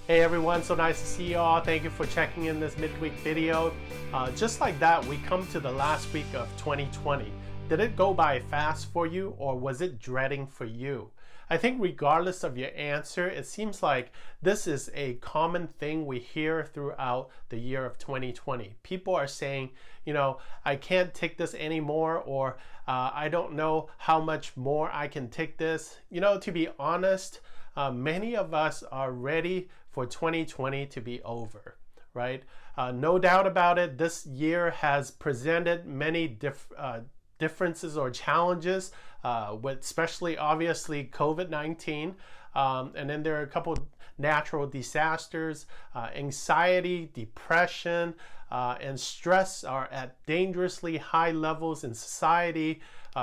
Hey everyone, so nice to see you all. Thank you for checking in this midweek video. Just like that, we come to the last week of 2020. Did it go by fast for you, or was it dreading for you? I think regardless of your answer, it seems like this is a common thing we hear throughout the year of 2020. People are saying, I can't take this anymore, or I don't know how much more I can take this. To be honest, many of us are ready for 2020 to be over, right? No doubt about it, this year has presented many differences or challenges, with especially obviously COVID-19. And then there are a couple natural disasters, anxiety, depression, and stress are at dangerously high levels in society.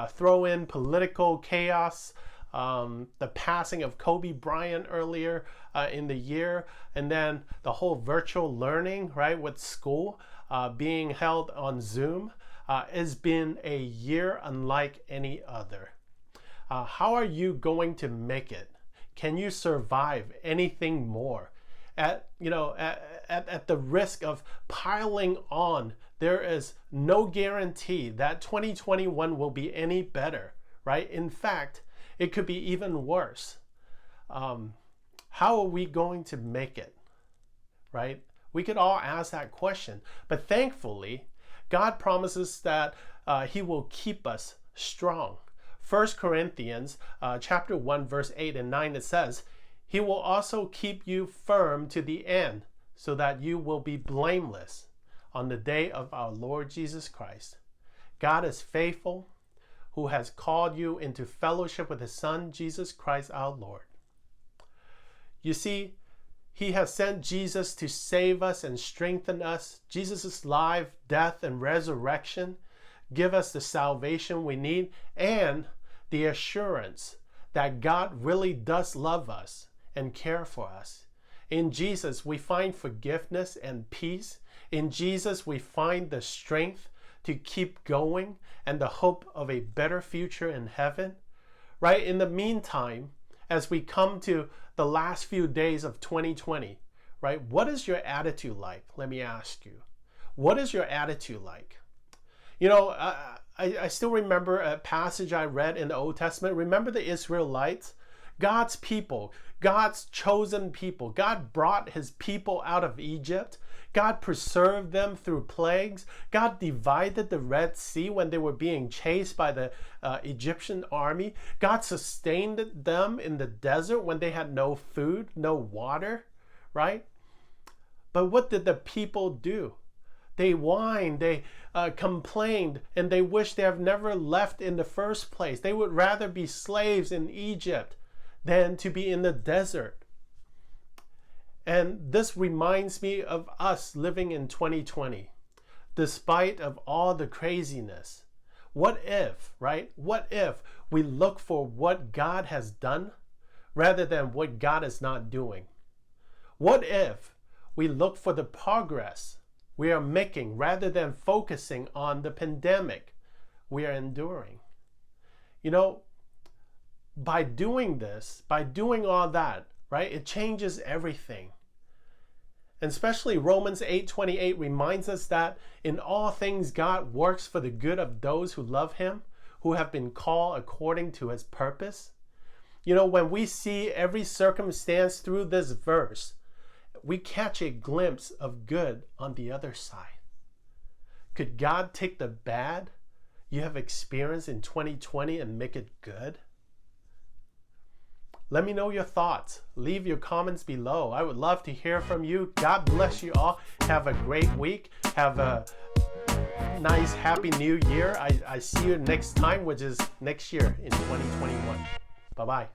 Throw in political chaos, the passing of Kobe Bryant earlier in the year, and then the whole virtual learning, right, with school being held on Zoom. Has been a year unlike any other. How are you going to make it? Can you survive anything more? At the risk of piling on, there is no guarantee that 2021 will be any better, right? In fact, it could be even worse. How are we going to make it, right? We could all ask that question, but thankfully, God promises that He will keep us strong. 1 Corinthians chapter 1, verse 8 and 9, it says, He will also keep you firm to the end, so that you will be blameless on the day of our Lord Jesus Christ. God is faithful, who has called you into fellowship with His Son, Jesus Christ our Lord. You see, He has sent Jesus to save us and strengthen us. Jesus' life, death, and resurrection give us the salvation we need and the assurance that God really does love us and care for us. In Jesus, we find forgiveness and peace. In Jesus, we find the strength to keep going and the hope of a better future in heaven. Right? In the meantime, as we come to the last few days of 2020, right? What is your attitude like? Let me ask you. What is your attitude like? I still remember a passage I read in the Old Testament. Remember the Israelites? God's people, God's chosen people. God brought His people out of Egypt. God preserved them through plagues. God divided the Red Sea when they were being chased by the Egyptian army. God sustained them in the desert when they had no food, no water, right? But what did the people do? They whined, they complained, and they wished they have never left in the first place. They would rather be slaves in Egypt than to be in the desert. And this reminds me of us living in 2020, despite of all the craziness. What if, right? What if we look for what God has done rather than what God is not doing? What if we look for the progress we are making rather than focusing on the pandemic we are enduring? By doing this, by doing all that, right, it changes everything. And especially Romans 8:28 reminds us that in all things God works for the good of those who love Him, who have been called according to His purpose. When we see every circumstance through this verse, we catch a glimpse of good on the other side. Could God take the bad you have experienced in 2020 and make it good? Let me know your thoughts. Leave your comments below. I would love to hear from you. God bless you all. Have a great week. Have a nice, happy new year. I see you next time, which is next year in 2021. Bye-bye.